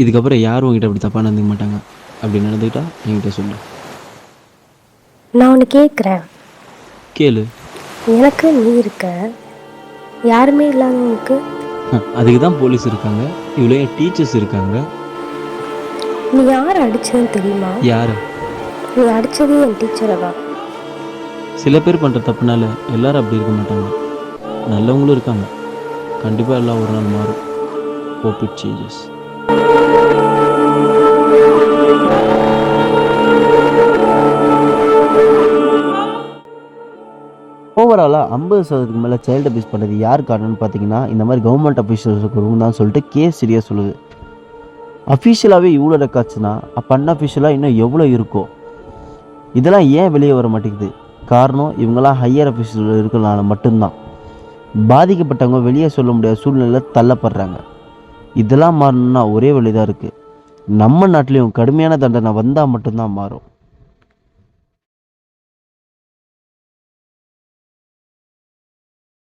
இதுக்கப்புறம் யாரும் உங்ககிட்ட அப்படி தப்பாக நடந்துக்க மாட்டாங்க. அப்படி நடந்துக்கிட்டா என்கிட்ட சொல்லு. நான் ஒன்று கேட்குறேன். கேளு. எனக்கு நீ இருக்க, யாருமே இல்லாதவங்களுக்கு அதுக்கு தான் போலீஸ் இருக்காங்க, இவ்வளோ டீச்சர்ஸ் இருக்காங்க. நீ யார் அடிச்சதுன்னு தெரியுமா? யார்? நீ அடித்ததே என் டீச்சரை தான். சில பேர் பண்ணுற தப்புனால எல்லாரும் அப்படி இருக்க மாட்டாங்க, நல்லவங்களும் இருக்காங்க. கண்டிப்பாக எல்லாம் ஒரு நாள் மாறும். Hope it changes. ஓவராலாக 50% மேலே சைல்டு அபியூஸ் பண்ணுறது யார் காரணம்னு பார்த்தீங்கன்னா, இந்த மாதிரி கவர்மெண்ட் அஃபீஷியல்ஸுக்கு ரூம் தான் சொல்லிட்டு கேஸ் சரியாக சொல்லுது. அஃபீஷியலாகவே இவ்வளோ ரெக்கார்ட்ஸ்னா அப்போ அன்அஃபீஷியலாக இன்னும் எவ்வளோ இருக்கும்? இதெல்லாம் ஏன் வெளியே வர மாட்டேங்குது? காரணம் இவங்கெல்லாம் ஹையர் அஃபீஷியல் இருக்கிறனால மட்டும்தான். பாதிக்கப்பட்டவங்க வெளியே சொல்ல முடியாத சூழ்நிலையில் தள்ளப்படுறாங்க. இதெல்லாம் மாறணும்னா ஒரே வழி தான் இருக்குது. நம்ம நாட்டிலையும் கடுமையான தண்டனை வந்தால் மட்டும்தான் மாறும்.